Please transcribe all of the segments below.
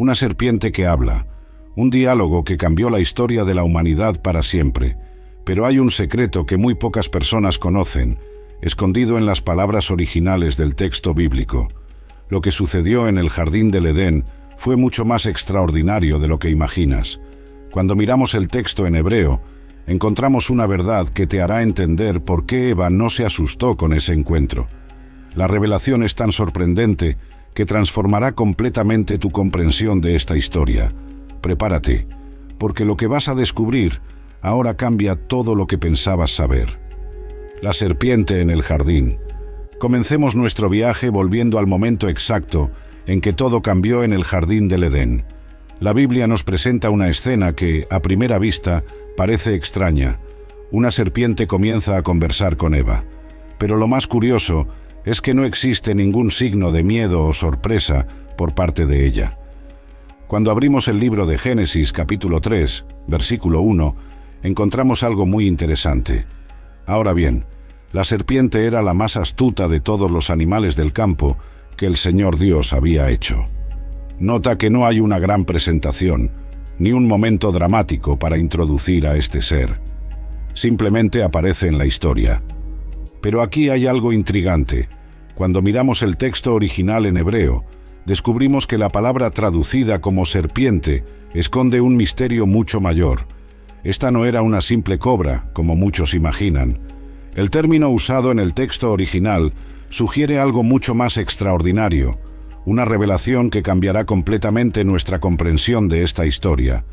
Una serpiente que habla, un diálogo que cambió la historia de la humanidad para siempre. Pero hay un secreto que muy pocas personas conocen, escondido en las palabras originales del texto bíblico. Lo que sucedió en el jardín del Edén fue mucho más extraordinario de lo que imaginas. Cuando miramos el texto en hebreo, encontramos una verdad que te hará entender por qué Eva no se asustó con ese encuentro. La revelación es tan sorprendente que transformará completamente tu comprensión de esta historia. Prepárate, porque lo que vas a descubrir ahora cambia todo lo que pensabas saber. La serpiente en el jardín. Comencemos nuestro viaje volviendo al momento exacto en que todo cambió en el jardín del Edén. La Biblia nos presenta una escena que, a primera vista, parece extraña. Una serpiente comienza a conversar con Eva. Pero lo más curioso es que no existe ningún signo de miedo o sorpresa por parte de ella. Cuando abrimos el libro de Génesis, capítulo 3, versículo 1, encontramos algo muy interesante. Ahora bien, la serpiente era la más astuta de todos los animales del campo que el Señor Dios había hecho. Nota que no hay una gran presentación, ni un momento dramático para introducir a este ser. Simplemente aparece en la historia. Pero aquí hay algo intrigante. Cuando miramos el texto original en hebreo, descubrimos que la palabra traducida como serpiente esconde un misterio mucho mayor. Esta no era una simple cobra, como muchos imaginan. El término usado en el texto original sugiere algo mucho más extraordinario, una revelación que cambiará completamente nuestra comprensión de esta historia.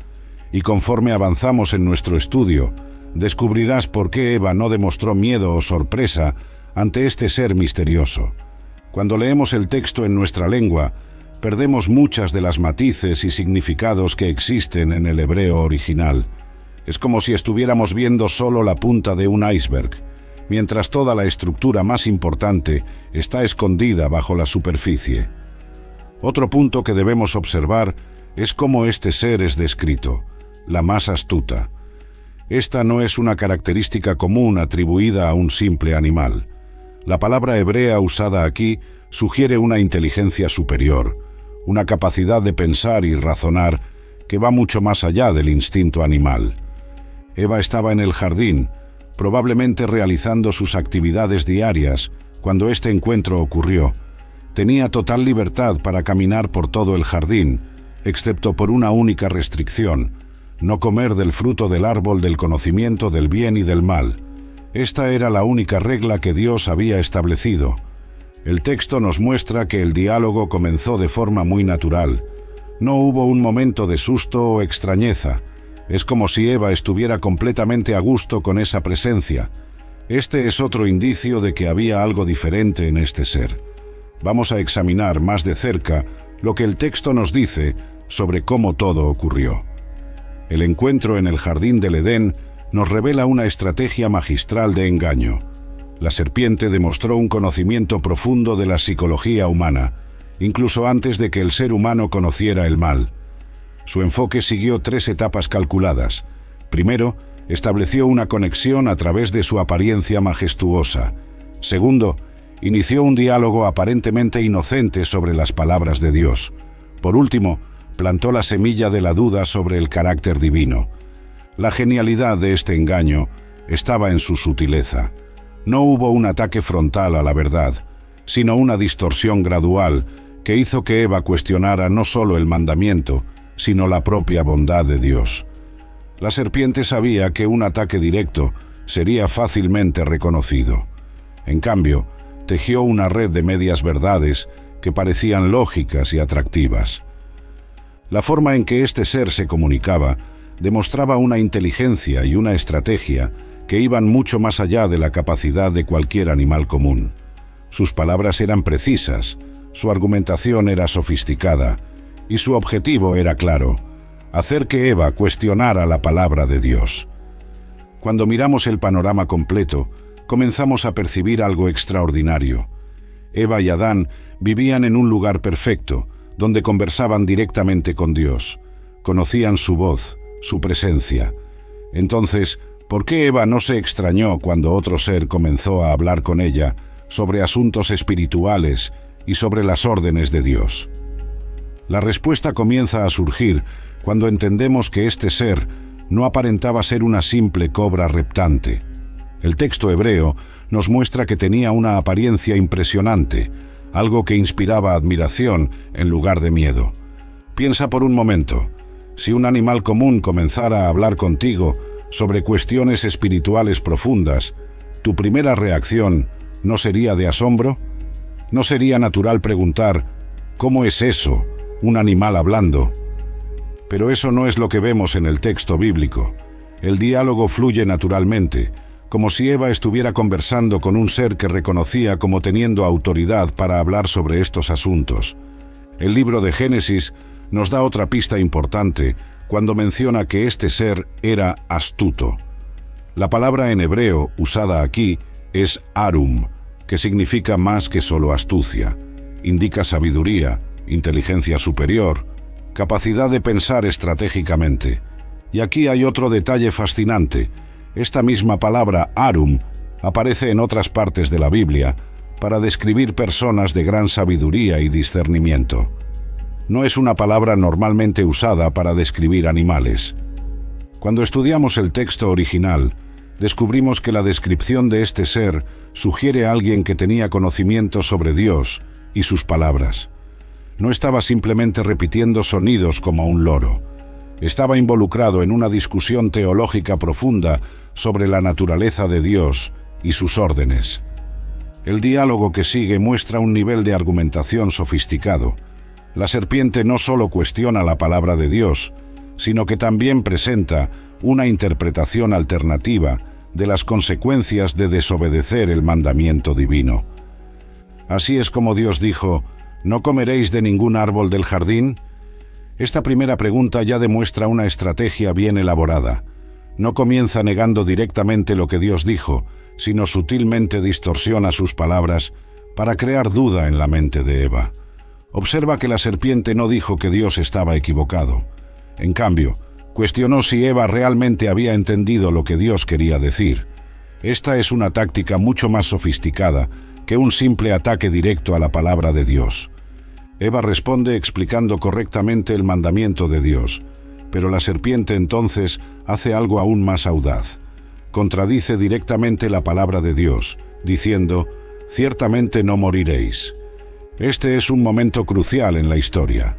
Y conforme avanzamos en nuestro estudio, descubrirás por qué Eva no demostró miedo o sorpresa ante este ser misterioso. Cuando leemos el texto en nuestra lengua, perdemos muchas de las matices y significados que existen en el hebreo original. Es como si estuviéramos viendo solo la punta de un iceberg, mientras toda la estructura más importante está escondida bajo la superficie. Otro punto que debemos observar es cómo este ser es descrito, la más astuta. Esta no es una característica común atribuida a un simple animal. La palabra hebrea usada aquí sugiere una inteligencia superior, una capacidad de pensar y razonar que va mucho más allá del instinto animal. Eva estaba en el jardín, probablemente realizando sus actividades diarias, cuando este encuentro ocurrió. Tenía total libertad para caminar por todo el jardín, excepto por una única restricción: no comer del fruto del árbol del conocimiento del bien y del mal. Esta era la única regla que Dios había establecido. El texto nos muestra que el diálogo comenzó de forma muy natural. No hubo un momento de susto o extrañeza. Es como si Eva estuviera completamente a gusto con esa presencia. Este es otro indicio de que había algo diferente en este ser. Vamos a examinar más de cerca lo que el texto nos dice sobre cómo todo ocurrió. El encuentro en el jardín del Edén nos revela una estrategia magistral de engaño. La serpiente demostró un conocimiento profundo de la psicología humana, incluso antes de que el ser humano conociera el mal. Su enfoque siguió 3 etapas calculadas. Primero, estableció una conexión a través de su apariencia majestuosa. Segundo, inició un diálogo aparentemente inocente sobre las palabras de Dios. Por último, plantó la semilla de la duda sobre el carácter divino. La genialidad de este engaño estaba en su sutileza. No hubo un ataque frontal a la verdad, sino una distorsión gradual que hizo que Eva cuestionara no solo el mandamiento, sino la propia bondad de Dios. La serpiente sabía que un ataque directo sería fácilmente reconocido. En cambio, tejió una red de medias verdades que parecían lógicas y atractivas. La forma en que este ser se comunicaba demostraba una inteligencia y una estrategia que iban mucho más allá de la capacidad de cualquier animal común. Sus palabras eran precisas, su argumentación era sofisticada, y su objetivo era claro: hacer que Eva cuestionara la palabra de Dios. Cuando miramos el panorama completo, comenzamos a percibir algo extraordinario. Eva y Adán vivían en un lugar perfecto, donde conversaban directamente con Dios. Conocían su voz, su presencia. Entonces, ¿por qué Eva no se extrañó cuando otro ser comenzó a hablar con ella sobre asuntos espirituales y sobre las órdenes de Dios? La respuesta comienza a surgir cuando entendemos que este ser no aparentaba ser una simple cobra reptante. El texto hebreo nos muestra que tenía una apariencia impresionante, algo que inspiraba admiración en lugar de miedo. Piensa por un momento, si un animal común comenzara a hablar contigo sobre cuestiones espirituales profundas, ¿tu primera reacción no sería de asombro? ¿No sería natural preguntar, ¿cómo es eso, un animal hablando? Pero eso no es lo que vemos en el texto bíblico. El diálogo fluye naturalmente, como si Eva estuviera conversando con un ser que reconocía como teniendo autoridad para hablar sobre estos asuntos. El libro de Génesis nos da otra pista importante cuando menciona que este ser era astuto. La palabra en hebreo usada aquí es arum, que significa más que solo astucia. Indica sabiduría, inteligencia superior, capacidad de pensar estratégicamente. Y aquí hay otro detalle fascinante. Esta misma palabra arum aparece en otras partes de la Biblia para describir personas de gran sabiduría y discernimiento. No es una palabra normalmente usada para describir animales. Cuando estudiamos el texto original, descubrimos que la descripción de este ser sugiere a alguien que tenía conocimiento sobre Dios y sus palabras. No estaba simplemente repitiendo sonidos como un loro. Estaba involucrado en una discusión teológica profunda sobre la naturaleza de Dios y sus órdenes. El diálogo que sigue muestra un nivel de argumentación sofisticado. La serpiente no solo cuestiona la palabra de Dios, sino que también presenta una interpretación alternativa de las consecuencias de desobedecer el mandamiento divino. Así es como Dios dijo, ¿no comeréis de ningún árbol del jardín? Esta primera pregunta ya demuestra una estrategia bien elaborada. No comienza negando directamente lo que Dios dijo, sino sutilmente distorsiona sus palabras para crear duda en la mente de Eva. Observa que la serpiente no dijo que Dios estaba equivocado. En cambio, cuestionó si Eva realmente había entendido lo que Dios quería decir. Esta es una táctica mucho más sofisticada que un simple ataque directo a la palabra de Dios. Eva responde explicando correctamente el mandamiento de Dios, pero la serpiente entonces hace algo aún más audaz. Contradice directamente la palabra de Dios, diciendo, «Ciertamente no moriréis». Este es un momento crucial en la historia.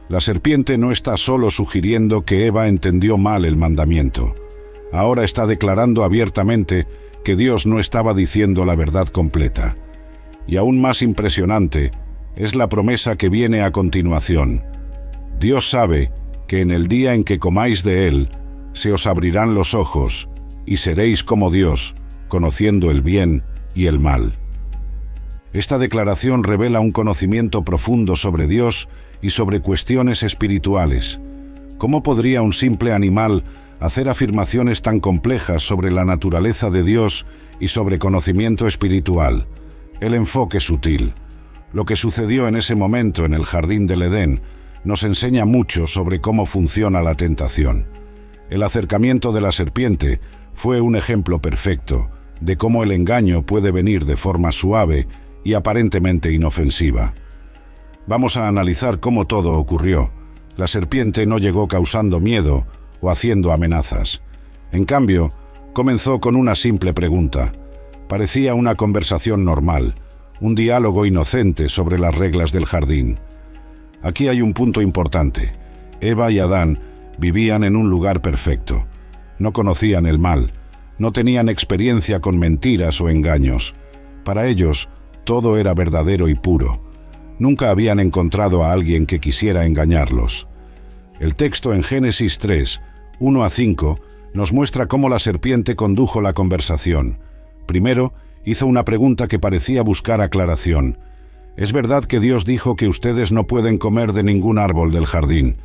La serpiente no está solo sugiriendo que Eva entendió mal el mandamiento. Ahora está declarando abiertamente que Dios no estaba diciendo la verdad completa. Y aún más impresionante es la promesa que viene a continuación. Dios sabe que en el día en que comáis de él, se os abrirán los ojos, y seréis como Dios, conociendo el bien y el mal. Esta declaración revela un conocimiento profundo sobre Dios y sobre cuestiones espirituales. ¿Cómo podría un simple animal hacer afirmaciones tan complejas sobre la naturaleza de Dios y sobre conocimiento espiritual? El enfoque sutil. Lo que sucedió en ese momento en el jardín del Edén nos enseña mucho sobre cómo funciona la tentación. El acercamiento de la serpiente fue un ejemplo perfecto de cómo el engaño puede venir de forma suave y aparentemente inofensiva. Vamos a analizar cómo todo ocurrió. La serpiente no llegó causando miedo o haciendo amenazas. En cambio, comenzó con una simple pregunta. Parecía una conversación normal, un diálogo inocente sobre las reglas del jardín. Aquí hay un punto importante. Eva y Adán vivían en un lugar perfecto. No conocían el mal, no tenían experiencia con mentiras o engaños. Para ellos, todo era verdadero y puro. Nunca habían encontrado a alguien que quisiera engañarlos. El texto en Génesis 3, 1-5, nos muestra cómo la serpiente condujo la conversación. Primero, hizo una pregunta que parecía buscar aclaración. ¿Es verdad que Dios dijo que ustedes no pueden comer de ningún árbol del jardín?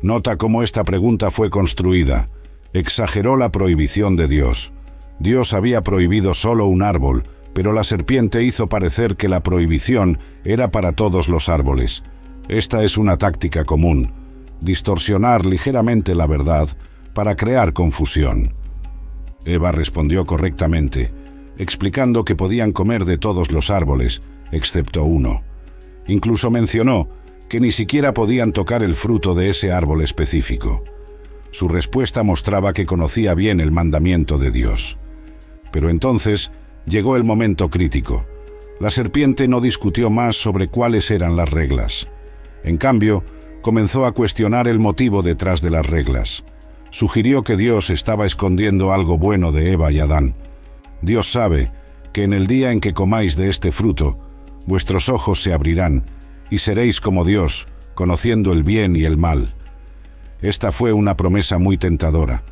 Nota cómo esta pregunta fue construida. Exageró la prohibición de Dios. Dios había prohibido solo un árbol, pero la serpiente hizo parecer que la prohibición era para todos los árboles. Esta es una táctica común, distorsionar ligeramente la verdad para crear confusión. Eva respondió correctamente, explicando que podían comer de todos los árboles, excepto uno. Incluso mencionó que ni siquiera podían tocar el fruto de ese árbol específico. Su respuesta mostraba que conocía bien el mandamiento de Dios. Pero entonces llegó el momento crítico. La serpiente no discutió más sobre cuáles eran las reglas. En cambio, comenzó a cuestionar el motivo detrás de las reglas. Sugirió que Dios estaba escondiendo algo bueno de Eva y Adán. Dios sabe que en el día en que comáis de este fruto, vuestros ojos se abrirán y seréis como Dios, conociendo el bien y el mal. Esta fue una promesa muy tentadora.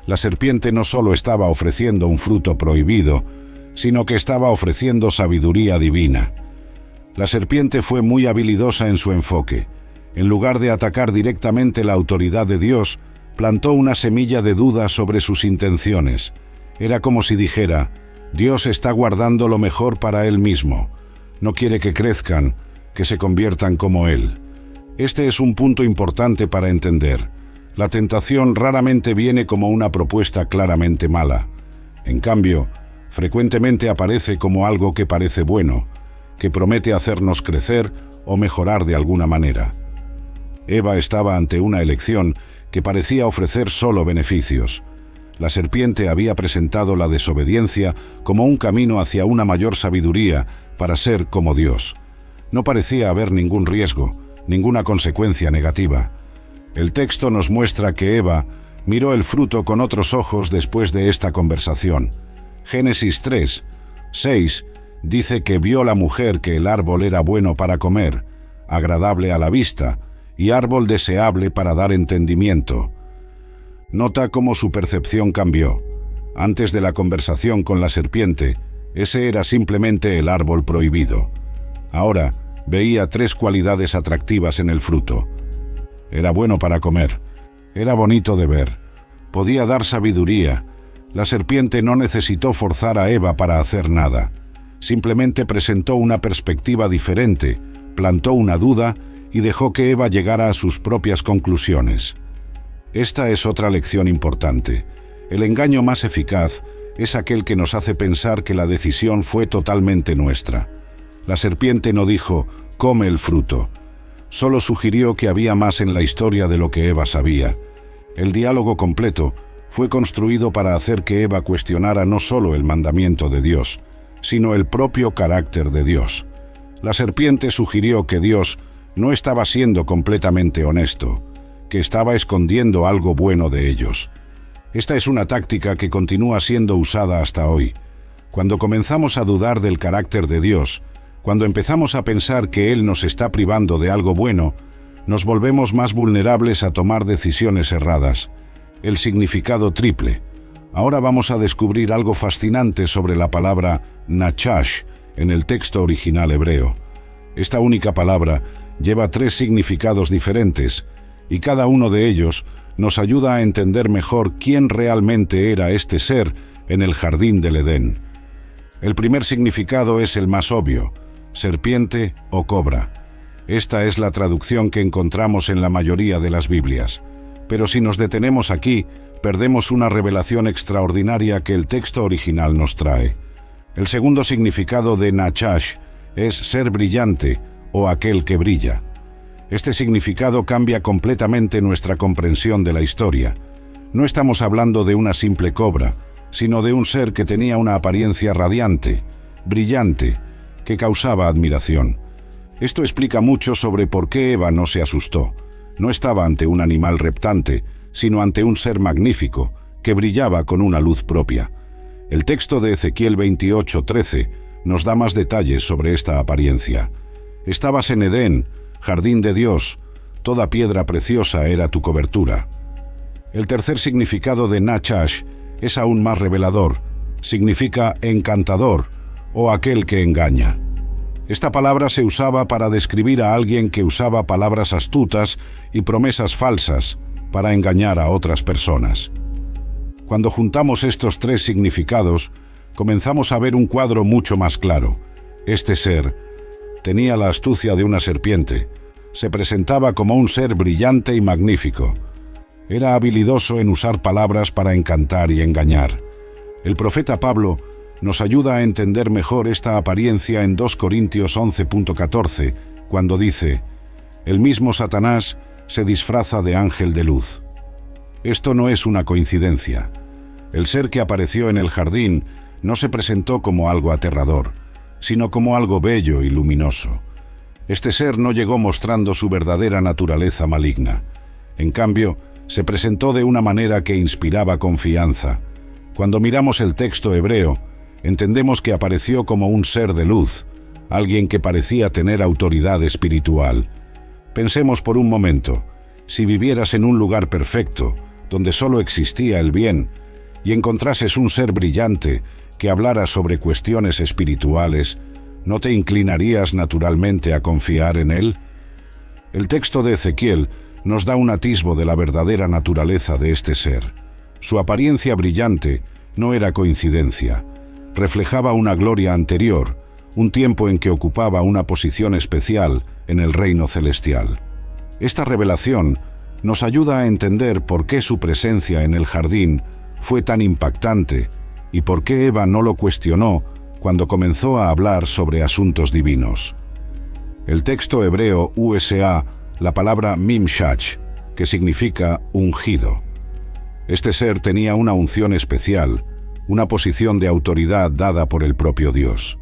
La serpiente no solo estaba ofreciendo un fruto prohibido, sino que estaba ofreciendo sabiduría divina. La serpiente fue muy habilidosa en su enfoque. En lugar de atacar directamente la autoridad de Dios, plantó una semilla de duda sobre sus intenciones. Era como si dijera: Dios está guardando lo mejor para Él mismo. No quiere que crezcan, que se conviertan como Él. Este es un punto importante para entender. La tentación raramente viene como una propuesta claramente mala. En cambio, frecuentemente aparece como algo que parece bueno, que promete hacernos crecer o mejorar de alguna manera. Eva estaba ante una elección que parecía ofrecer solo beneficios. La serpiente había presentado la desobediencia como un camino hacia una mayor sabiduría para ser como Dios. No parecía haber ningún riesgo, ninguna consecuencia negativa. El texto nos muestra que Eva miró el fruto con otros ojos después de esta conversación. Génesis 3, 6 dice que vio la mujer que el árbol era bueno para comer, agradable a la vista, y árbol deseable para dar entendimiento. Nota cómo su percepción cambió. Antes de la conversación con la serpiente, ese era simplemente el árbol prohibido. Ahora veía 3 cualidades atractivas en el fruto. Era bueno para comer, era bonito de ver, podía dar sabiduría. La serpiente no necesitó forzar a Eva para hacer nada. Simplemente presentó una perspectiva diferente, plantó una duda y dejó que Eva llegara a sus propias conclusiones. Esta es otra lección importante. El engaño más eficaz es aquel que nos hace pensar que la decisión fue totalmente nuestra. La serpiente no dijo: come el fruto. Solo sugirió que había más en la historia de lo que Eva sabía. El diálogo completo fue construido para hacer que Eva cuestionara no solo el mandamiento de Dios, sino el propio carácter de Dios. La serpiente sugirió que Dios no estaba siendo completamente honesto, que estaba escondiendo algo bueno de ellos. Esta es una táctica que continúa siendo usada hasta hoy. Cuando comenzamos a dudar del carácter de Dios, cuando empezamos a pensar que Él nos está privando de algo bueno, nos volvemos más vulnerables a tomar decisiones erradas. El significado triple. Ahora vamos a descubrir algo fascinante sobre la palabra nachash en el texto original hebreo. Esta única palabra lleva 3 significados diferentes, y cada uno de ellos nos ayuda a entender mejor quién realmente era este ser en el jardín del Edén. El primer significado es el más obvio: serpiente o cobra. Esta es la traducción que encontramos en la mayoría de las Biblias. Pero si nos detenemos aquí, perdemos una revelación extraordinaria que el texto original nos trae. El segundo significado de nachash es ser brillante o aquel que brilla. Este significado cambia completamente nuestra comprensión de la historia. No estamos hablando de una simple cobra, sino de un ser que tenía una apariencia radiante, brillante, que causaba admiración. Esto explica mucho sobre por qué Eva no se asustó. No estaba ante un animal reptante, sino ante un ser magnífico, que brillaba con una luz propia. El texto de Ezequiel 28:13 nos da más detalles sobre esta apariencia. Estabas en Edén, jardín de Dios, toda piedra preciosa era tu cobertura. El tercer significado de nachash es aún más revelador. Significa encantador o aquel que engaña. Esta palabra se usaba para describir a alguien que usaba palabras astutas y promesas falsas para engañar a otras personas. Cuando juntamos estos 3 significados, comenzamos a ver un cuadro mucho más claro. Este ser tenía la astucia de una serpiente. Se presentaba como un ser brillante y magnífico. Era habilidoso en usar palabras para encantar y engañar. El profeta Pablo nos ayuda a entender mejor esta apariencia en 2 Corintios 11:14, cuando dice: el mismo Satanás se disfraza de ángel de luz. Esto no es una coincidencia. El ser que apareció en el jardín no se presentó como algo aterrador, sino como algo bello y luminoso. Este ser no llegó mostrando su verdadera naturaleza maligna. En cambio, se presentó de una manera que inspiraba confianza. Cuando miramos el texto hebreo, entendemos que apareció como un ser de luz, alguien que parecía tener autoridad espiritual. Pensemos por un momento, si vivieras en un lugar perfecto, donde solo existía el bien, y encontrases un ser brillante que hablara sobre cuestiones espirituales, ¿no te inclinarías naturalmente a confiar en él? El texto de Ezequiel nos da un atisbo de la verdadera naturaleza de este ser. Su apariencia brillante no era coincidencia. Reflejaba una gloria anterior, un tiempo en que ocupaba una posición especial en el reino celestial. Esta revelación nos ayuda a entender por qué su presencia en el jardín fue tan impactante y por qué Eva no lo cuestionó cuando comenzó a hablar sobre asuntos divinos. El texto hebreo usa la palabra mimshach, que significa ungido. Este ser tenía una unción especial, una posición de autoridad dada por el propio Dios.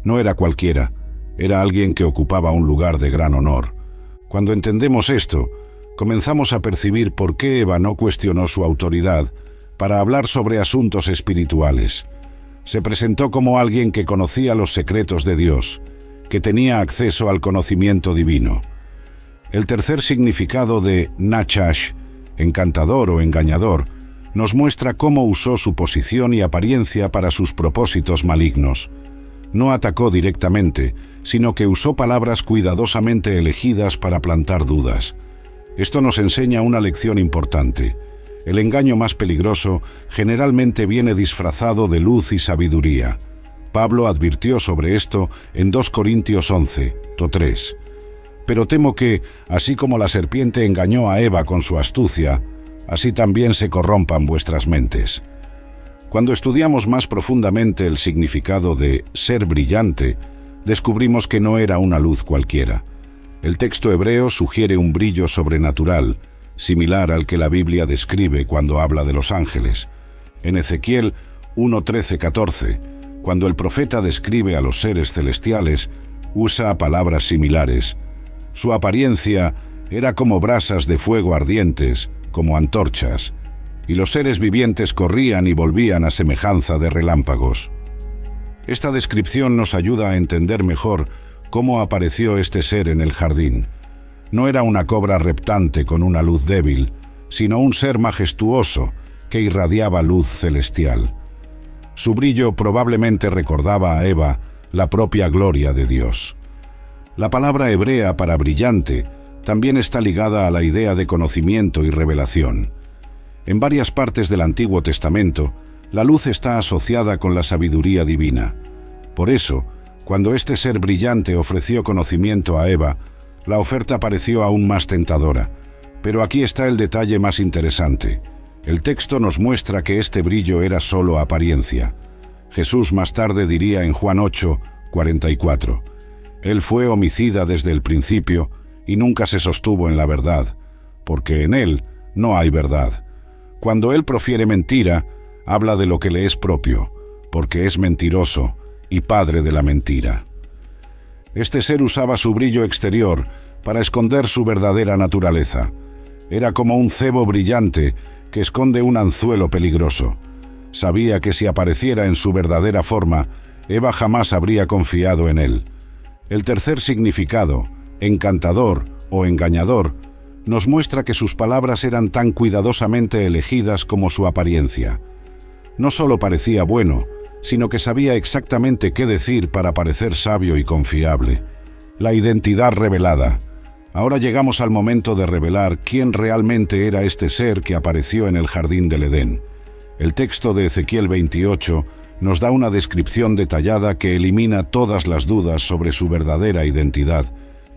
No era cualquiera, era alguien que ocupaba un lugar de gran honor. Cuando entendemos esto, comenzamos a percibir por qué Eva no cuestionó su autoridad para hablar sobre asuntos espirituales. Se presentó como alguien que conocía los secretos de Dios, que tenía acceso al conocimiento divino. El tercer significado de Nachash, encantador o engañador, nos muestra cómo usó su posición y apariencia para sus propósitos malignos. No atacó directamente, sino que usó palabras cuidadosamente elegidas para plantar dudas. Esto nos enseña una lección importante. El engaño más peligroso generalmente viene disfrazado de luz y sabiduría. Pablo advirtió sobre esto en 2 Corintios 11:3. Pero temo que, así como la serpiente engañó a Eva con su astucia, así también se corrompan vuestras mentes. Cuando estudiamos más profundamente el significado de ser brillante, descubrimos que no era una luz cualquiera. El texto hebreo sugiere un brillo sobrenatural, similar al que la Biblia describe cuando habla de los ángeles. En Ezequiel 1:13-14, cuando el profeta describe a los seres celestiales, usa palabras similares. Su apariencia era como brasas de fuego ardientes, como antorchas, y los seres vivientes corrían y volvían a semejanza de relámpagos. Esta descripción nos ayuda a entender mejor cómo apareció este ser en el jardín. No era una cobra reptante con una luz débil, sino un ser majestuoso que irradiaba luz celestial. Su brillo probablemente recordaba a Eva la propia gloria de Dios. La palabra hebrea para brillante también está ligada a la idea de conocimiento y revelación. En varias partes del Antiguo Testamento, la luz está asociada con la sabiduría divina. Por eso, cuando este ser brillante ofreció conocimiento a Eva, la oferta pareció aún más tentadora. Pero aquí está el detalle más interesante. El texto nos muestra que este brillo era solo apariencia. Jesús más tarde diría en Juan 8:44, Él fue homicida desde el principio y nunca se sostuvo en la verdad, porque en Él no hay verdad. Cuando Él profiere mentira, habla de lo que le es propio, porque es mentiroso y padre de la mentira. Este ser usaba su brillo exterior para esconder su verdadera naturaleza. Era como un cebo brillante que esconde un anzuelo peligroso. Sabía que si apareciera en su verdadera forma, Eva jamás habría confiado en él. El tercer significado, encantador o engañador, nos muestra que sus palabras eran tan cuidadosamente elegidas como su apariencia. No solo parecía bueno, sino que sabía exactamente qué decir para parecer sabio y confiable. La identidad revelada. Ahora llegamos al momento de revelar quién realmente era este ser que apareció en el jardín del Edén. El texto de Ezequiel 28 nos da una descripción detallada que elimina todas las dudas sobre su verdadera identidad.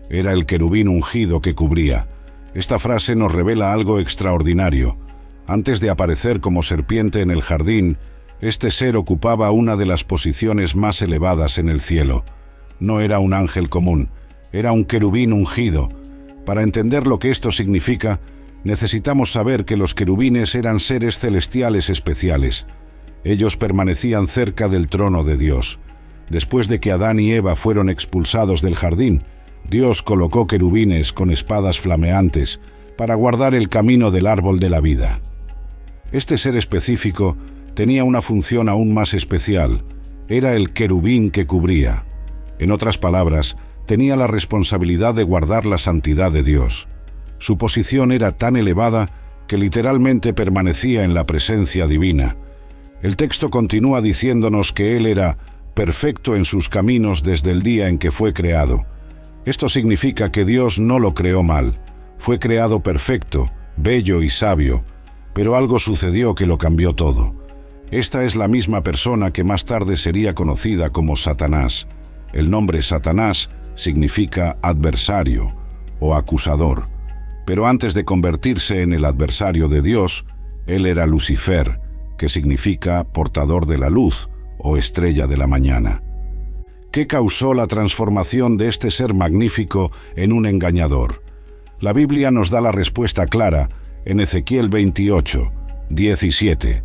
Era el querubín ungido que cubría. Esta frase nos revela algo extraordinario. Antes de aparecer como serpiente en el jardín, este ser ocupaba una de las posiciones más elevadas en el cielo. No era un ángel común, era un querubín ungido. Para entender lo que esto significa, necesitamos saber que los querubines eran seres celestiales especiales. Ellos permanecían cerca del trono de Dios. Después de que Adán y Eva fueron expulsados del jardín, Dios colocó querubines con espadas flameantes para guardar el camino del árbol de la vida. Este ser específico tenía una función aún más especial. Era el querubín que cubría. En otras palabras, tenía la responsabilidad de guardar la santidad de Dios. Su posición era tan elevada que literalmente permanecía en la presencia divina. El texto continúa diciéndonos que Él era perfecto en sus caminos desde el día en que fue creado. Esto significa que Dios no lo creó mal. Fue creado perfecto, bello y sabio, pero algo sucedió que lo cambió todo. Esta es la misma persona que más tarde sería conocida como Satanás. El nombre Satanás significa adversario o acusador. Pero antes de convertirse en el adversario de Dios, él era Lucifer, que significa portador de la luz o estrella de la mañana. ¿Qué causó la transformación de este ser magnífico en un engañador? La Biblia nos da la respuesta clara en Ezequiel 28, 17.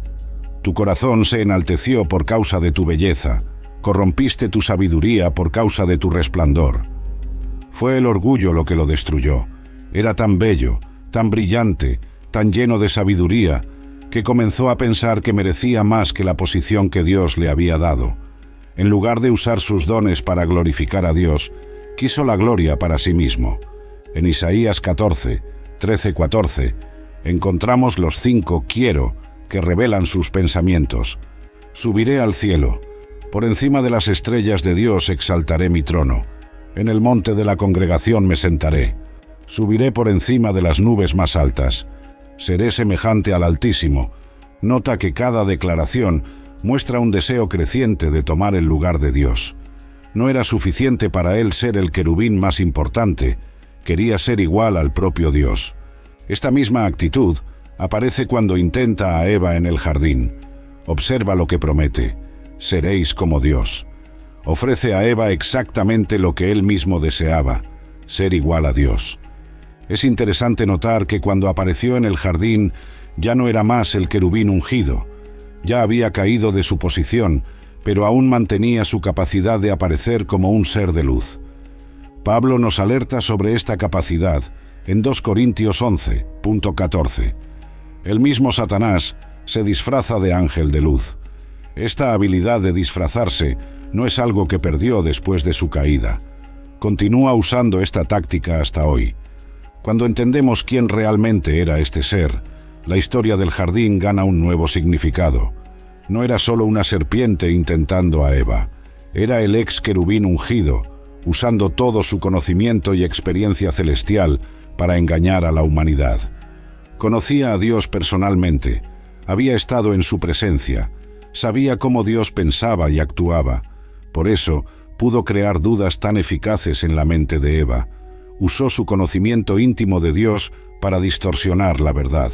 Tu corazón se enalteció por causa de tu belleza, corrompiste tu sabiduría por causa de tu resplandor. Fue el orgullo lo que lo destruyó. Era tan bello, tan brillante, tan lleno de sabiduría, que comenzó a pensar que merecía más que la posición que Dios le había dado. En lugar de usar sus dones para glorificar a Dios, quiso la gloria para sí mismo. En Isaías 14, 13-14, encontramos los 5 quiero que revelan sus pensamientos. Subiré al cielo. Por encima de las estrellas de Dios exaltaré mi trono. En el monte de la congregación me sentaré. Subiré por encima de las nubes más altas. Seré semejante al Altísimo. Nota que cada declaración muestra un deseo creciente de tomar el lugar de Dios. No era suficiente para él ser el querubín más importante. Quería ser igual al propio Dios. Esta misma actitud aparece cuando intenta a Eva en el jardín. Observa lo que promete. Seréis como Dios. Ofrece a Eva exactamente lo que él mismo deseaba, ser igual a Dios. Es interesante notar que cuando apareció en el jardín ya no era más el querubín ungido. Ya había caído de su posición, pero aún mantenía su capacidad de aparecer como un ser de luz. Pablo nos alerta sobre esta capacidad en 2 Corintios 11:14. El mismo Satanás se disfraza de ángel de luz. Esta habilidad de disfrazarse no es algo que perdió después de su caída. Continúa usando esta táctica hasta hoy. Cuando entendemos quién realmente era este ser, la historia del jardín gana un nuevo significado. No era solo una serpiente intentando a Eva, era el ex querubín ungido, usando todo su conocimiento y experiencia celestial para engañar a la humanidad. Conocía a Dios personalmente, había estado en su presencia, sabía cómo Dios pensaba y actuaba. Por eso, pudo crear dudas tan eficaces en la mente de Eva. Usó su conocimiento íntimo de Dios para distorsionar la verdad.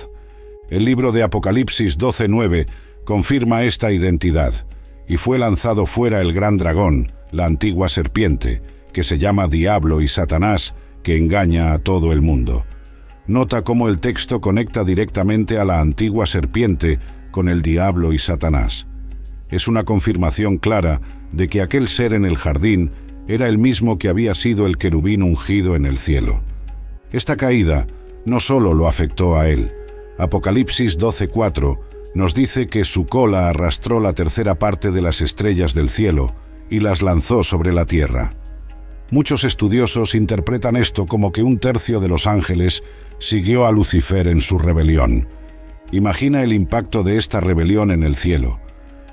El libro de Apocalipsis 12:9 confirma esta identidad. Y fue lanzado fuera el gran dragón, la antigua serpiente, que se llama Diablo y Satanás, que engaña a todo el mundo. Nota cómo el texto conecta directamente a la antigua serpiente con el diablo y Satanás. Es una confirmación clara de que aquel ser en el jardín era el mismo que había sido el querubín ungido en el cielo. Esta caída no solo lo afectó a él. Apocalipsis 12:4 nos dice que su cola arrastró la tercera parte de las estrellas del cielo y las lanzó sobre la tierra. Muchos estudiosos interpretan esto como que un tercio de los ángeles siguió a Lucifer en su rebelión. Imagina el impacto de esta rebelión en el cielo.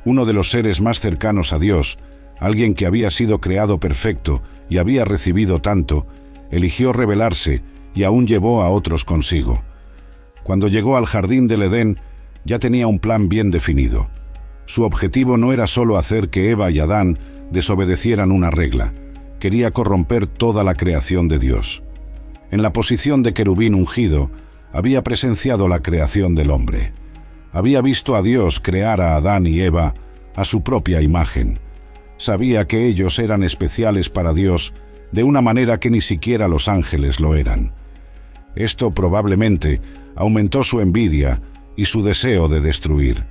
Uno de los seres más cercanos a Dios, alguien que había sido creado perfecto y había recibido tanto, eligió rebelarse y aún llevó a otros consigo. Cuando llegó al jardín del Edén, ya tenía un plan bien definido. Su objetivo no era solo hacer que Eva y Adán desobedecieran una regla. Quería corromper toda la creación de Dios. En la posición de querubín ungido, había presenciado la creación del hombre. Había visto a Dios crear a Adán y Eva a su propia imagen. Sabía que ellos eran especiales para Dios de una manera que ni siquiera los ángeles lo eran. Esto probablemente aumentó su envidia y su deseo de destruir.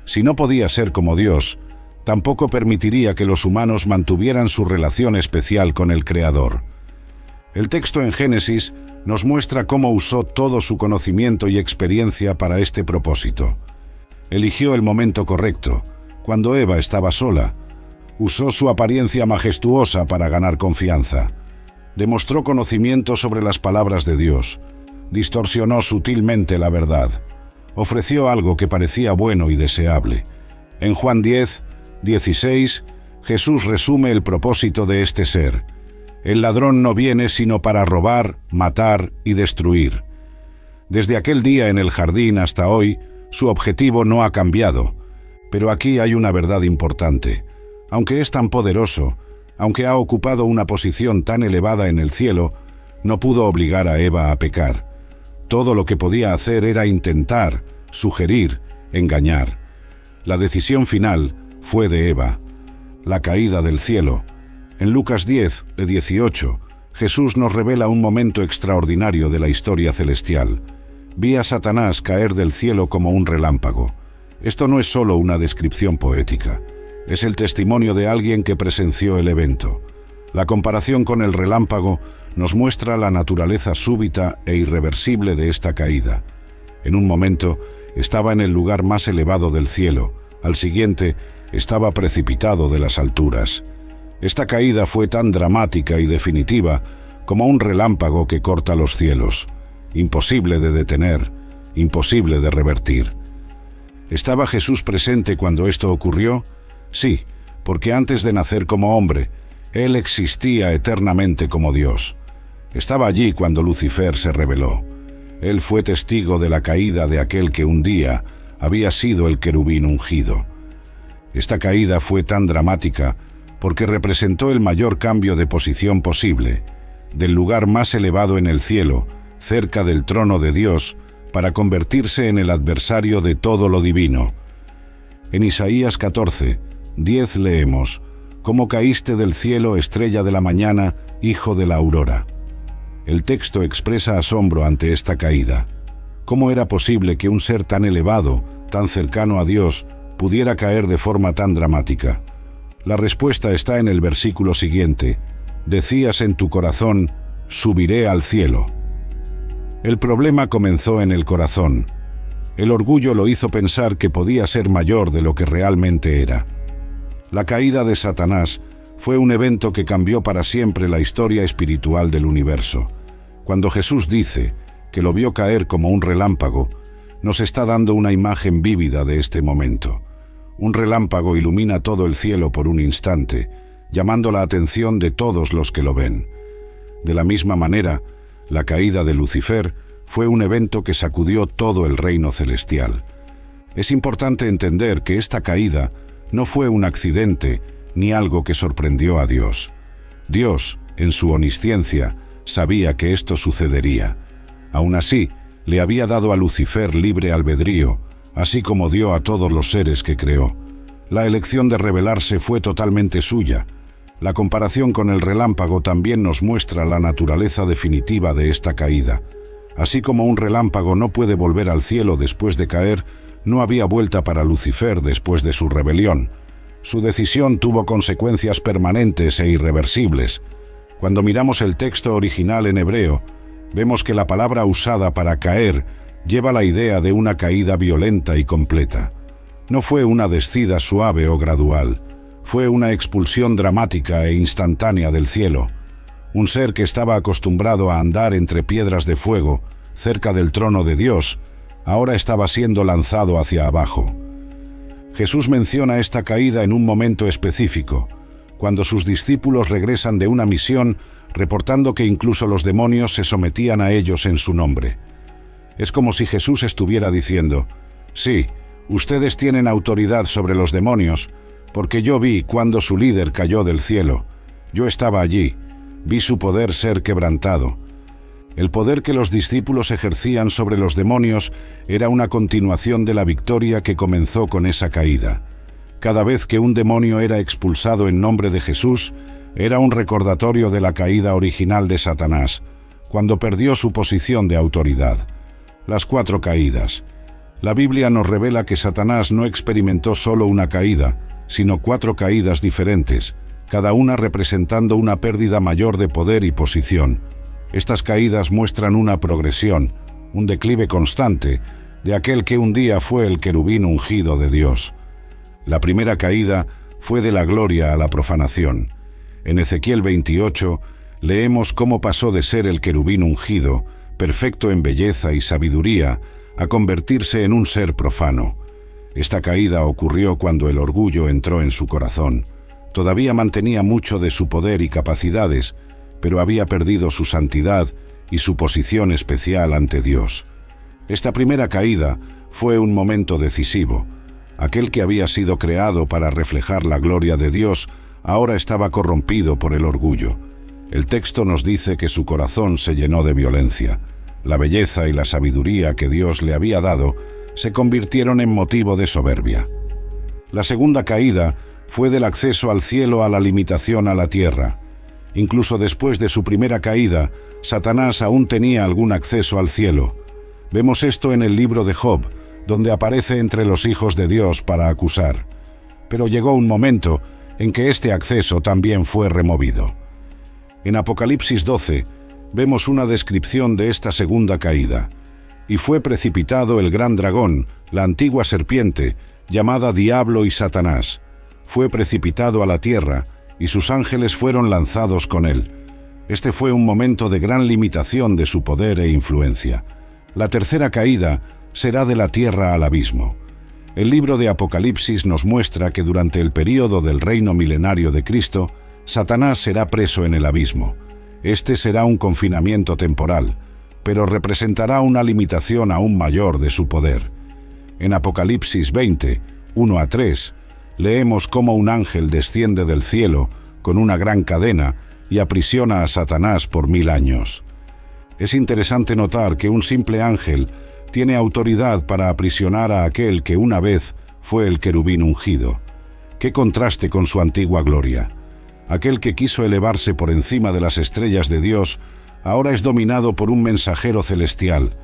Si no podía ser como Dios, tampoco permitiría que los humanos mantuvieran su relación especial con el Creador. El texto en Génesis nos muestra cómo usó todo su conocimiento y experiencia para este propósito. Eligió el momento correcto, cuando Eva estaba sola. Usó su apariencia majestuosa para ganar confianza. Demostró conocimiento sobre las palabras de Dios. Distorsionó sutilmente la verdad. Ofreció algo que parecía bueno y deseable. En Juan 10:16, Jesús resume el propósito de este ser. El ladrón no viene sino para robar, matar y destruir. Desde aquel día en el jardín hasta hoy, su objetivo no ha cambiado. Pero aquí hay una verdad importante. Aunque es tan poderoso, aunque ha ocupado una posición tan elevada en el cielo, no pudo obligar a Eva a pecar. Todo lo que podía hacer era intentar, sugerir, engañar. La decisión final fue de Eva. La caída del cielo. En Lucas 10:18, Jesús nos revela un momento extraordinario de la historia celestial. Vi a Satanás caer del cielo como un relámpago. Esto no es solo una descripción poética. Es el testimonio de alguien que presenció el evento. La comparación con el relámpago nos muestra la naturaleza súbita e irreversible de esta caída. En un momento estaba en el lugar más elevado del cielo, al siguiente estaba precipitado de las alturas. Esta caída fue tan dramática y definitiva como un relámpago que corta los cielos. Imposible de detener, imposible de revertir. ¿Estaba Jesús presente cuando esto ocurrió? Sí, porque antes de nacer como hombre, Él existía eternamente como Dios. Estaba allí cuando Lucifer se rebeló. Él fue testigo de la caída de aquel que un día había sido el querubín ungido. Esta caída fue tan dramática porque representó el mayor cambio de posición posible, del lugar más elevado en el cielo, cerca del trono de Dios, para convertirse en el adversario de todo lo divino. En Isaías 14:10 leemos: «Cómo caíste del cielo, estrella de la mañana, hijo de la aurora». El texto expresa asombro ante esta caída. ¿Cómo era posible que un ser tan elevado, tan cercano a Dios, pudiera caer de forma tan dramática? La respuesta está en el versículo siguiente: «Decías en tu corazón, subiré al cielo». El problema comenzó en el corazón. El orgullo lo hizo pensar que podía ser mayor de lo que realmente era. La caída de Satanás fue un evento que cambió para siempre la historia espiritual del universo. Cuando Jesús dice que lo vio caer como un relámpago, nos está dando una imagen vívida de este momento. Un relámpago ilumina todo el cielo por un instante, llamando la atención de todos los que lo ven. De la misma manera, la caída de Lucifer fue un evento que sacudió todo el reino celestial. Es importante entender que esta caída no fue un accidente ni algo que sorprendió a Dios. Dios, en su omnisciencia, sabía que esto sucedería. Aún así, le había dado a Lucifer libre albedrío, así como dio a todos los seres que creó. La elección de rebelarse fue totalmente suya. La comparación con el relámpago también nos muestra la naturaleza definitiva de esta caída. Así como un relámpago no puede volver al cielo después de caer, no había vuelta para Lucifer después de su rebelión. Su decisión tuvo consecuencias permanentes e irreversibles. Cuando miramos el texto original en hebreo, vemos que la palabra usada para caer lleva la idea de una caída violenta y completa. No fue una descida suave o gradual. Fue una expulsión dramática e instantánea del cielo. Un ser que estaba acostumbrado a andar entre piedras de fuego, cerca del trono de Dios, ahora estaba siendo lanzado hacia abajo. Jesús menciona esta caída en un momento específico, cuando sus discípulos regresan de una misión, reportando que incluso los demonios se sometían a ellos en su nombre. Es como si Jesús estuviera diciendo: «Sí, ustedes tienen autoridad sobre los demonios, porque yo vi cuando su líder cayó del cielo. Yo estaba allí, vi su poder ser quebrantado». El poder que los discípulos ejercían sobre los demonios era una continuación de la victoria que comenzó con esa caída. Cada vez que un demonio era expulsado en nombre de Jesús, era un recordatorio de la caída original de Satanás, cuando perdió su posición de autoridad. Las 4 caídas. La Biblia nos revela que Satanás no experimentó solo una caída, sino 4 caídas diferentes, cada una representando una pérdida mayor de poder y posición. Estas caídas muestran una progresión, un declive constante, de aquel que un día fue el querubín ungido de Dios. La primera caída fue de la gloria a la profanación. En Ezequiel 28 leemos cómo pasó de ser el querubín ungido, perfecto en belleza y sabiduría, a convertirse en un ser profano. Esta caída ocurrió cuando el orgullo entró en su corazón. Todavía mantenía mucho de su poder y capacidades, pero había perdido su santidad y su posición especial ante Dios. Esta primera caída fue un momento decisivo. Aquel que había sido creado para reflejar la gloria de Dios ahora estaba corrompido por el orgullo. El texto nos dice que su corazón se llenó de violencia. La belleza y la sabiduría que Dios le había dado se convirtieron en motivo de soberbia. La segunda caída fue del acceso al cielo a la limitación a la tierra. Incluso después de su primera caída, Satanás aún tenía algún acceso al cielo. Vemos esto en el libro de Job, donde aparece entre los hijos de Dios para acusar. Pero llegó un momento en que este acceso también fue removido. En Apocalipsis 12 vemos una descripción de esta segunda caída. Y fue precipitado el gran dragón, la antigua serpiente, llamada Diablo y Satanás. Fue precipitado a la tierra, y sus ángeles fueron lanzados con él. Este fue un momento de gran limitación de su poder e influencia. La tercera caída será de la tierra al abismo. El libro de Apocalipsis nos muestra que durante el período del reino milenario de Cristo, Satanás será preso en el abismo. Este será un confinamiento temporal, pero representará una limitación aún mayor de su poder. En Apocalipsis 20, 1-3, leemos cómo un ángel desciende del cielo con una gran cadena y aprisiona a Satanás por 1000 años. Es interesante notar que un simple ángel tiene autoridad para aprisionar a aquel que una vez fue el querubín ungido. ¡Qué contraste con su antigua gloria! Aquel que quiso elevarse por encima de las estrellas de Dios, ahora es dominado por un mensajero celestial.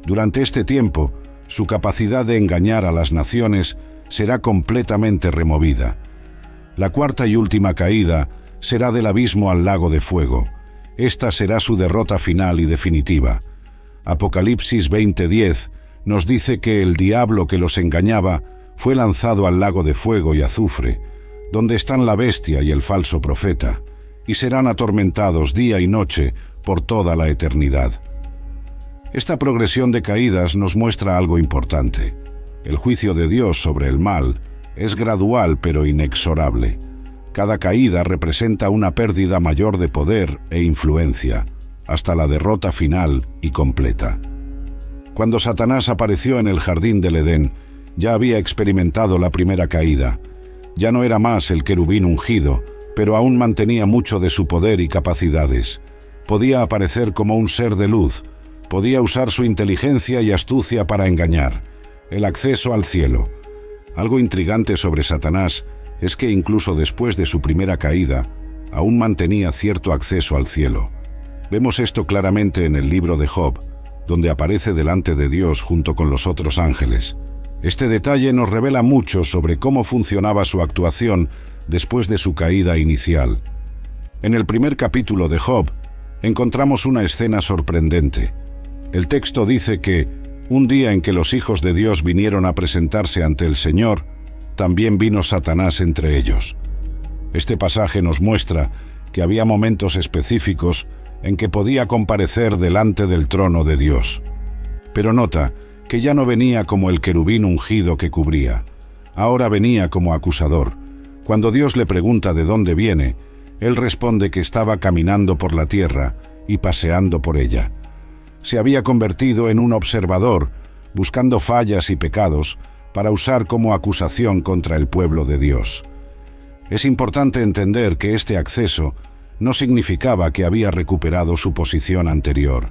Durante este tiempo, su capacidad de engañar a las naciones será completamente removida. La cuarta y última caída será del abismo al lago de fuego. Esta será su derrota final y definitiva. Apocalipsis 20:10 nos dice que el diablo que los engañaba fue lanzado al lago de fuego y azufre, donde están la bestia y el falso profeta, y serán atormentados día y noche por toda la eternidad. Esta progresión de caídas nos muestra algo importante. El juicio de Dios sobre el mal es gradual pero inexorable. Cada caída representa una pérdida mayor de poder e influencia, hasta la derrota final y completa. Cuando Satanás apareció en el jardín del Edén, ya había experimentado la primera caída. Ya no era más el querubín ungido, pero aún mantenía mucho de su poder y capacidades. Podía aparecer como un ser de luz, podía usar su inteligencia y astucia para engañar. El acceso al cielo. Algo intrigante sobre Satanás es que incluso después de su primera caída, aún mantenía cierto acceso al cielo. Vemos esto claramente en el libro de Job, donde aparece delante de Dios junto con los otros ángeles. Este detalle nos revela mucho sobre cómo funcionaba su actuación después de su caída inicial. En el primer capítulo de Job, encontramos una escena sorprendente. El texto dice que, un día en que los hijos de Dios vinieron a presentarse ante el Señor, también vino Satanás entre ellos. Este pasaje nos muestra que había momentos específicos en que podía comparecer delante del trono de Dios. Pero nota que ya no venía como el querubín ungido que cubría. Ahora venía como acusador. Cuando Dios le pregunta de dónde viene, él responde que estaba caminando por la tierra y paseando por ella. Se había convertido en un observador, buscando fallas y pecados para usar como acusación contra el pueblo de Dios. Es importante entender que este acceso no significaba que había recuperado su posición anterior.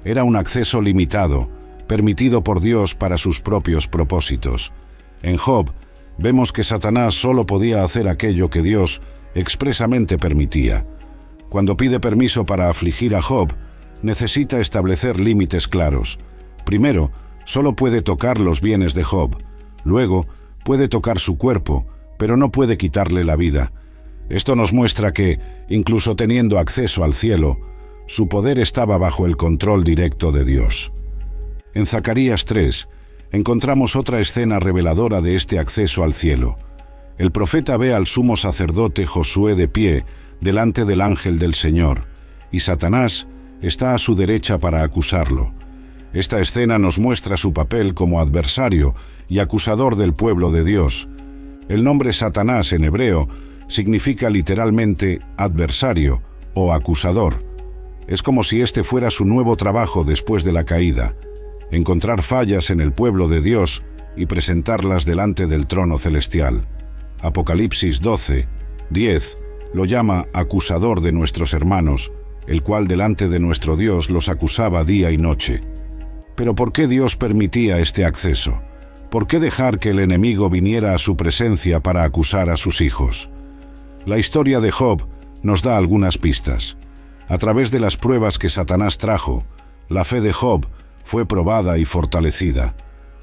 Era un acceso limitado, permitido por Dios para sus propios propósitos. En Job, vemos que Satanás solo podía hacer aquello que Dios expresamente permitía. Cuando pide permiso para afligir a Job, necesita establecer límites claros. Primero, solo puede tocar los bienes de Job. Luego, puede tocar su cuerpo, pero no puede quitarle la vida. Esto nos muestra que, incluso teniendo acceso al cielo, su poder estaba bajo el control directo de Dios. En Zacarías 3, encontramos otra escena reveladora de este acceso al cielo. El profeta ve al sumo sacerdote Josué de pie delante del ángel del Señor, y Satanás está a su derecha para acusarlo. Esta escena nos muestra su papel como adversario y acusador del pueblo de Dios. El nombre Satanás en hebreo significa literalmente adversario o acusador. Es como si este fuera su nuevo trabajo después de la caída: encontrar fallas en el pueblo de Dios y presentarlas delante del trono celestial. Apocalipsis 12:10 lo llama acusador de nuestros hermanos, el cual delante de nuestro Dios los acusaba día y noche. Pero ¿por qué Dios permitía este acceso? ¿Por qué dejar que el enemigo viniera a su presencia para acusar a sus hijos? La historia de Job nos da algunas pistas. A través de las pruebas que Satanás trajo, la fe de Job fue probada y fortalecida.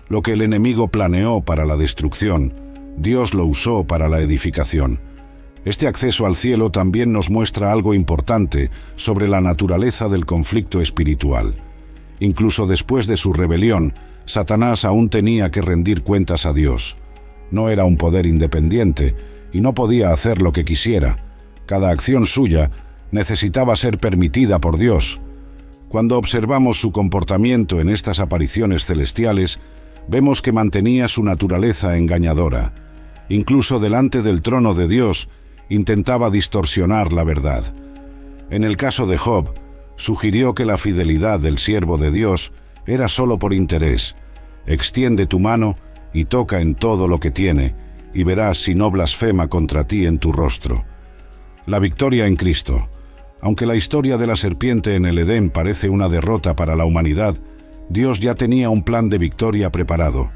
Lo que el enemigo planeó para la destrucción, Dios lo usó para la edificación. Este acceso al cielo también nos muestra algo importante sobre la naturaleza del conflicto espiritual. Incluso después de su rebelión, Satanás aún tenía que rendir cuentas a Dios. No era un poder independiente y no podía hacer lo que quisiera. Cada acción suya necesitaba ser permitida por Dios. Cuando observamos su comportamiento en estas apariciones celestiales, vemos que mantenía su naturaleza engañadora. Incluso delante del trono de Dios, intentaba distorsionar la verdad. En el caso de Job, sugirió que la fidelidad del siervo de Dios era solo por interés. Extiende tu mano y toca en todo lo que tiene, y verás si no blasfema contra ti en tu rostro. La victoria en Cristo. Aunque la historia de la serpiente en el Edén parece una derrota para la humanidad, Dios ya tenía un plan de victoria preparado.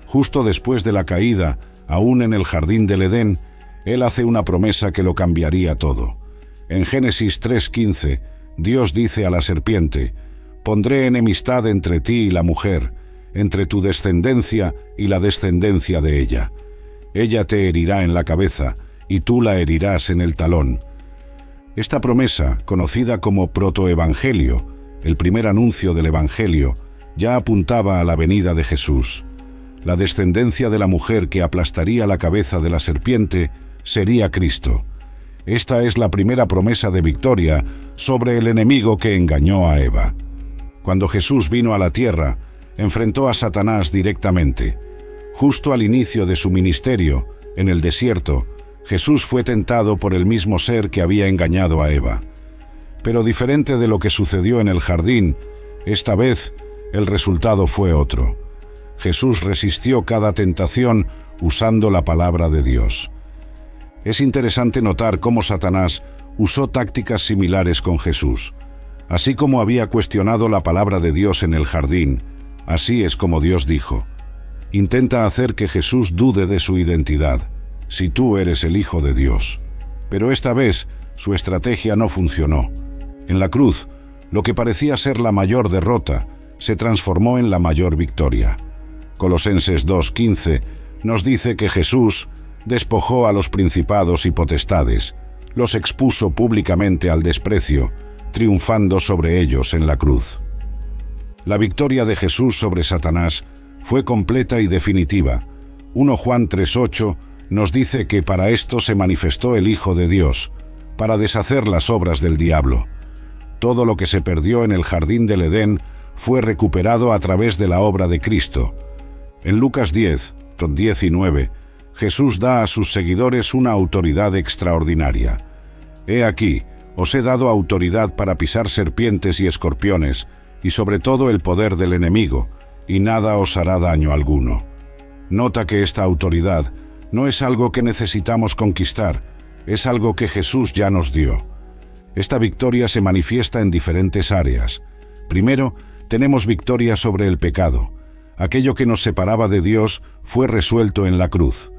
Justo después de la caída, aún en el jardín del Edén, Él hace una promesa que lo cambiaría todo. En Génesis 3:15, Dios dice a la serpiente: «Pondré enemistad entre ti y la mujer, entre tu descendencia y la descendencia de ella. Ella te herirá en la cabeza, y tú la herirás en el talón». Esta promesa, conocida como protoevangelio, el primer anuncio del Evangelio, ya apuntaba a la venida de Jesús. La descendencia de la mujer que aplastaría la cabeza de la serpiente sería Cristo. Esta es la primera promesa de victoria sobre el enemigo que engañó a Eva. Cuando Jesús vino a la tierra, enfrentó a Satanás directamente. Justo al inicio de su ministerio, en el desierto, Jesús fue tentado por el mismo ser que había engañado a Eva. Pero diferente de lo que sucedió en el jardín, esta vez el resultado fue otro. Jesús resistió cada tentación usando la palabra de Dios. Es interesante notar cómo Satanás usó tácticas similares con Jesús. Así como había cuestionado la palabra de Dios en el jardín, así es como Dios dijo: intenta hacer que Jesús dude de su identidad, si tú eres el Hijo de Dios. Pero esta vez su estrategia no funcionó. En la cruz, lo que parecía ser la mayor derrota se transformó en la mayor victoria. Colosenses 2:15 nos dice que Jesús despojó a los principados y potestades, los expuso públicamente al desprecio, triunfando sobre ellos en la cruz. La victoria de Jesús sobre Satanás fue completa y definitiva. 1 Juan 3:8 nos dice que para esto se manifestó el Hijo de Dios, para deshacer las obras del diablo. Todo lo que se perdió en el jardín del Edén fue recuperado a través de la obra de Cristo. En Lucas 10:19, Jesús da a sus seguidores una autoridad extraordinaria. He aquí, os he dado autoridad para pisar serpientes y escorpiones, y sobre todo el poder del enemigo, y nada os hará daño alguno. Nota que esta autoridad no es algo que necesitamos conquistar, es algo que Jesús ya nos dio. Esta victoria se manifiesta en diferentes áreas. Primero, tenemos victoria sobre el pecado. Aquello que nos separaba de Dios fue resuelto en la cruz.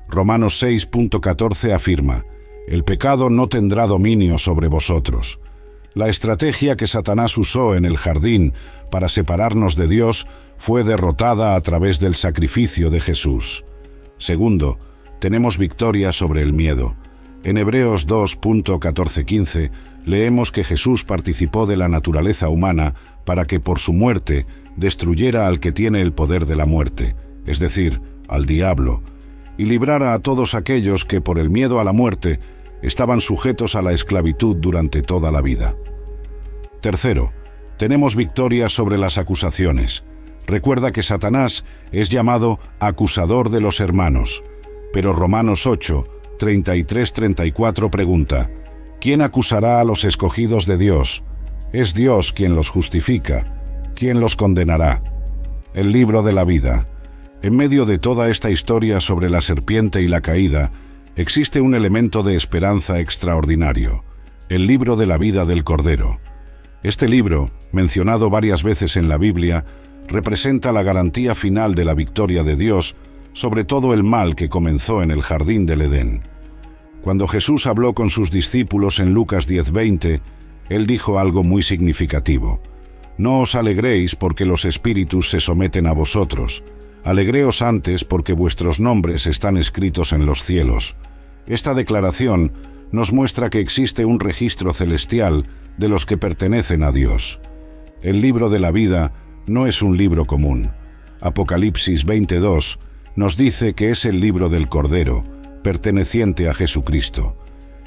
Romanos 6:14 afirma: «El pecado no tendrá dominio sobre vosotros». La estrategia que Satanás usó en el jardín para separarnos de Dios fue derrotada a través del sacrificio de Jesús. Segundo, tenemos victoria sobre el miedo. En Hebreos 2:14-15 leemos que Jesús participó de la naturaleza humana para que por su muerte destruyera al que tiene el poder de la muerte, es decir, al diablo, y librara a todos aquellos que por el miedo a la muerte estaban sujetos a la esclavitud durante toda la vida. Tercero, tenemos victoria sobre las acusaciones. Recuerda que Satanás es llamado acusador de los hermanos, pero Romanos 8:33-34 pregunta: ¿quién acusará a los escogidos de Dios? Es Dios quien los justifica. ¿Quién los condenará? El libro de la vida. En medio de toda esta historia sobre la serpiente y la caída, existe un elemento de esperanza extraordinario: el libro de la vida del Cordero. Este libro, mencionado varias veces en la Biblia, representa la garantía final de la victoria de Dios sobre todo el mal que comenzó en el jardín del Edén. Cuando Jesús habló con sus discípulos en Lucas 10:20, Él dijo algo muy significativo: «No os alegréis porque los espíritus se someten a vosotros. Alegreos antes porque vuestros nombres están escritos en los cielos». Esta declaración nos muestra que existe un registro celestial de los que pertenecen a Dios. El libro de la vida no es un libro común. Apocalipsis 20:2 nos dice que es el libro del Cordero, perteneciente a Jesucristo.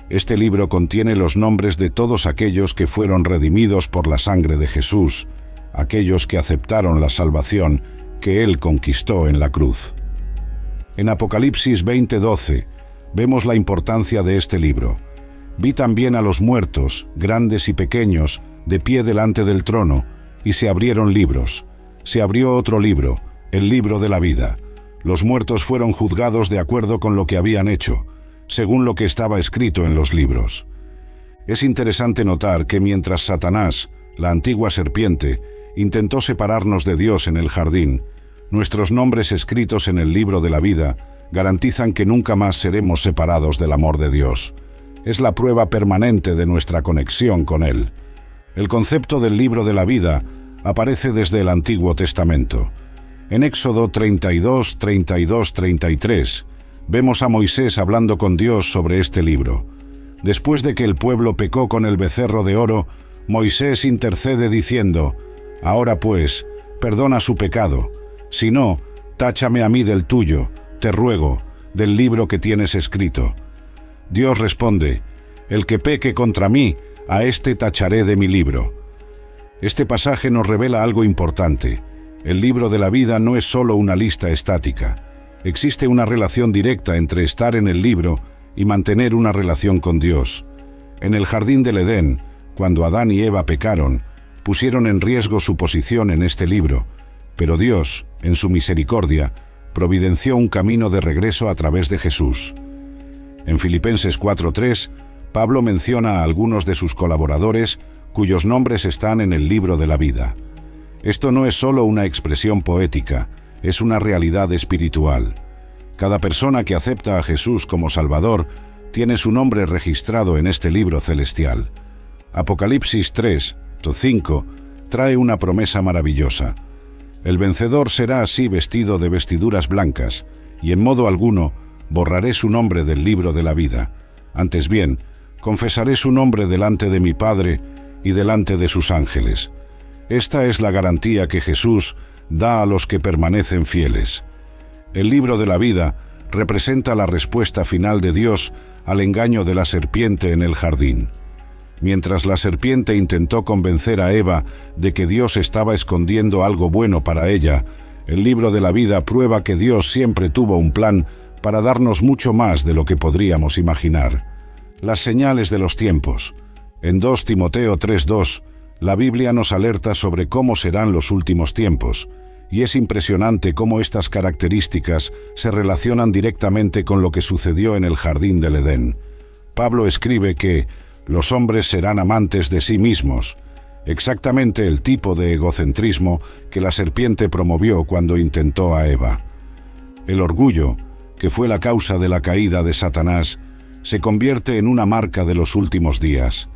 Este libro contiene los nombres de todos aquellos que fueron redimidos por la sangre de Jesús, aquellos que aceptaron la salvación que Él conquistó en la cruz. En Apocalipsis 20:12 vemos la importancia de este libro. Vi también a los muertos, grandes y pequeños, de pie delante del trono, y se abrieron libros. Se abrió otro libro, el libro de la vida. Los muertos fueron juzgados de acuerdo con lo que habían hecho, según lo que estaba escrito en los libros. Es interesante notar que mientras Satanás, la antigua serpiente, intentó separarnos de Dios en el jardín, nuestros nombres escritos en el libro de la vida garantizan que nunca más seremos separados del amor de Dios. Es la prueba permanente de nuestra conexión con Él. El concepto del libro de la vida aparece desde el Antiguo Testamento. En Éxodo 32:33 vemos a Moisés hablando con Dios sobre este libro. Después de que el pueblo pecó con el becerro de oro, Moisés intercede diciendo: «Ahora pues, perdona su pecado. Si no, táchame a mí del tuyo, te ruego, del libro que tienes escrito». Dios responde: «El que peque contra mí, a éste tacharé de mi libro». Este pasaje nos revela algo importante. El libro de la vida no es solo una lista estática. Existe una relación directa entre estar en el libro y mantener una relación con Dios. En el jardín del Edén, cuando Adán y Eva pecaron, pusieron en riesgo su posición en este libro, pero Dios, en su misericordia, providenció un camino de regreso a través de Jesús. En Filipenses 4:3, Pablo menciona a algunos de sus colaboradores cuyos nombres están en el libro de la vida. Esto no es solo una expresión poética, es una realidad espiritual. Cada persona que acepta a Jesús como Salvador tiene su nombre registrado en este libro celestial. Apocalipsis 3:5 trae una promesa maravillosa. El vencedor será así vestido de vestiduras blancas, y en modo alguno borraré su nombre del libro de la vida. Antes bien, confesaré su nombre delante de mi Padre y delante de sus ángeles. Esta es la garantía que Jesús da a los que permanecen fieles. El libro de la vida representa la respuesta final de Dios al engaño de la serpiente en el jardín. Mientras la serpiente intentó convencer a Eva de que Dios estaba escondiendo algo bueno para ella, el libro de la vida prueba que Dios siempre tuvo un plan para darnos mucho más de lo que podríamos imaginar. Las señales de los tiempos. En 2 Timoteo 3:2, la Biblia nos alerta sobre cómo serán los últimos tiempos, y es impresionante cómo estas características se relacionan directamente con lo que sucedió en el jardín del Edén. Pablo escribe que los hombres serán amantes de sí mismos, exactamente el tipo de egocentrismo que la serpiente promovió cuando intentó a Eva. El orgullo, que fue la causa de la caída de Satanás, se convierte en una marca de los últimos días.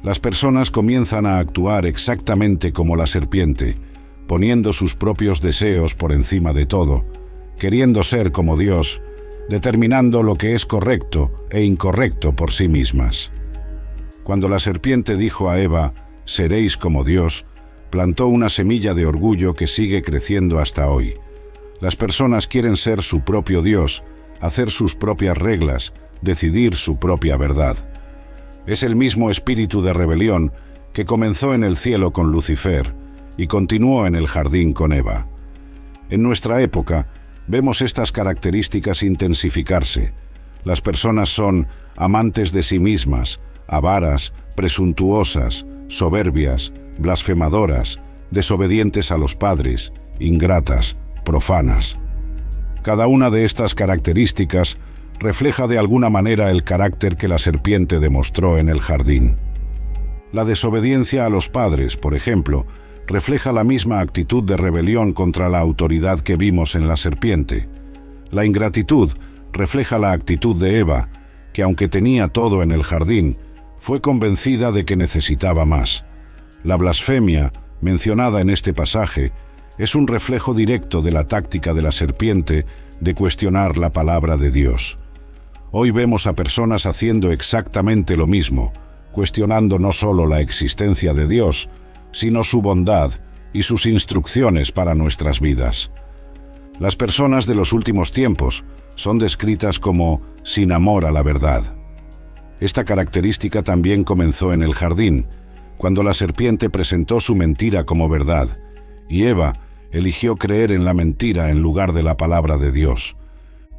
Las personas comienzan a actuar exactamente como la serpiente, poniendo sus propios deseos por encima de todo, queriendo ser como Dios, determinando lo que es correcto e incorrecto por sí mismas. Cuando la serpiente dijo a Eva, «Seréis como Dios», plantó una semilla de orgullo que sigue creciendo hasta hoy. Las personas quieren ser su propio Dios, hacer sus propias reglas, decidir su propia verdad. Es el mismo espíritu de rebelión que comenzó en el cielo con Lucifer y continuó en el jardín con Eva. En nuestra época, vemos estas características intensificarse. Las personas son amantes de sí mismas, avaras, presuntuosas, soberbias, blasfemadoras, desobedientes a los padres, ingratas, profanas. Cada una de estas características refleja de alguna manera el carácter que la serpiente demostró en el jardín. La desobediencia a los padres, por ejemplo, refleja la misma actitud de rebelión contra la autoridad que vimos en la serpiente. La ingratitud refleja la actitud de Eva, que aunque tenía todo en el jardín, fue convencida de que necesitaba más. La blasfemia, mencionada en este pasaje, es un reflejo directo de la táctica de la serpiente de cuestionar la palabra de Dios. Hoy vemos a personas haciendo exactamente lo mismo, cuestionando no solo la existencia de Dios, sino su bondad y sus instrucciones para nuestras vidas. Las personas de los últimos tiempos son descritas como sin amor a la verdad. Esta característica también comenzó en el jardín, cuando la serpiente presentó su mentira como verdad, y Eva eligió creer en la mentira en lugar de la palabra de Dios.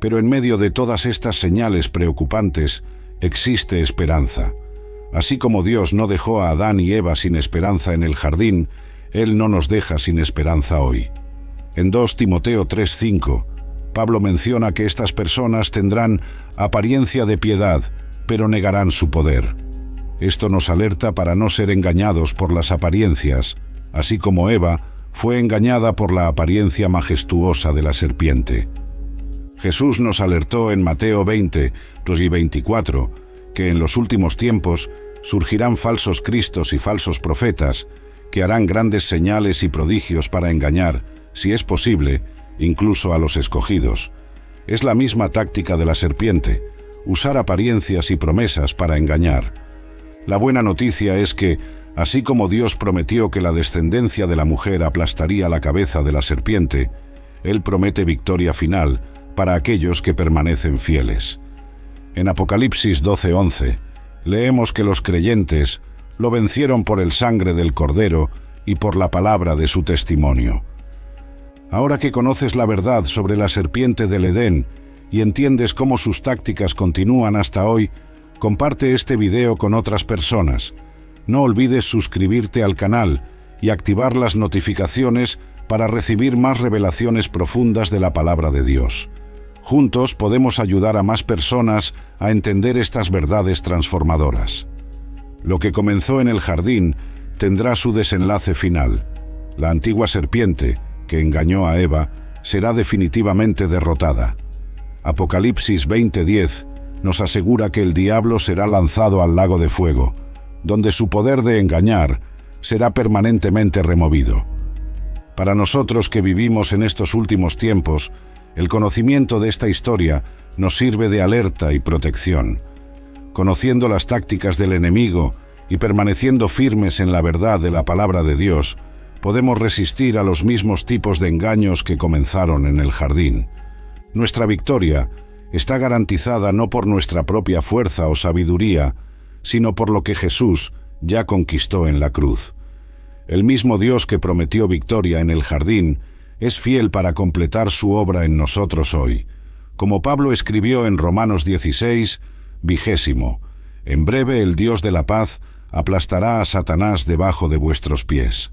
Pero en medio de todas estas señales preocupantes, existe esperanza. Así como Dios no dejó a Adán y Eva sin esperanza en el jardín, Él no nos deja sin esperanza hoy. En 2 Timoteo 3:5, Pablo menciona que estas personas tendrán apariencia de piedad, pero negarán su poder. Esto nos alerta para no ser engañados por las apariencias, así como Eva fue engañada por la apariencia majestuosa de la serpiente. Jesús nos alertó en Mateo 20, 2 y 24, que en los últimos tiempos surgirán falsos cristos y falsos profetas, que harán grandes señales y prodigios para engañar, si es posible, incluso a los escogidos. Es la misma táctica de la serpiente, usar apariencias y promesas para engañar. La buena noticia es que, así como Dios prometió que la descendencia de la mujer aplastaría la cabeza de la serpiente, Él promete victoria final para aquellos que permanecen fieles. En Apocalipsis 12:11, leemos que los creyentes lo vencieron por el sangre del Cordero y por la palabra de su testimonio. Ahora que conoces la verdad sobre la serpiente del Edén y entiendes cómo sus tácticas continúan hasta hoy, comparte este video con otras personas. No olvides suscribirte al canal y activar las notificaciones para recibir más revelaciones profundas de la palabra de Dios. Juntos podemos ayudar a más personas a entender estas verdades transformadoras. Lo que comenzó en el jardín tendrá su desenlace final. La antigua serpiente, que engañó a Eva, será definitivamente derrotada. Apocalipsis 20:10 nos asegura que el diablo será lanzado al lago de fuego, donde su poder de engañar será permanentemente removido. Para nosotros que vivimos en estos últimos tiempos, el conocimiento de esta historia nos sirve de alerta y protección. Conociendo las tácticas del enemigo y permaneciendo firmes en la verdad de la palabra de Dios, podemos resistir a los mismos tipos de engaños que comenzaron en el jardín. Nuestra victoria está garantizada no por nuestra propia fuerza o sabiduría, sino por lo que Jesús ya conquistó en la cruz. El mismo Dios que prometió victoria en el jardín es fiel para completar su obra en nosotros hoy. Como Pablo escribió en Romanos 16:20, en breve el Dios de la paz aplastará a Satanás debajo de vuestros pies.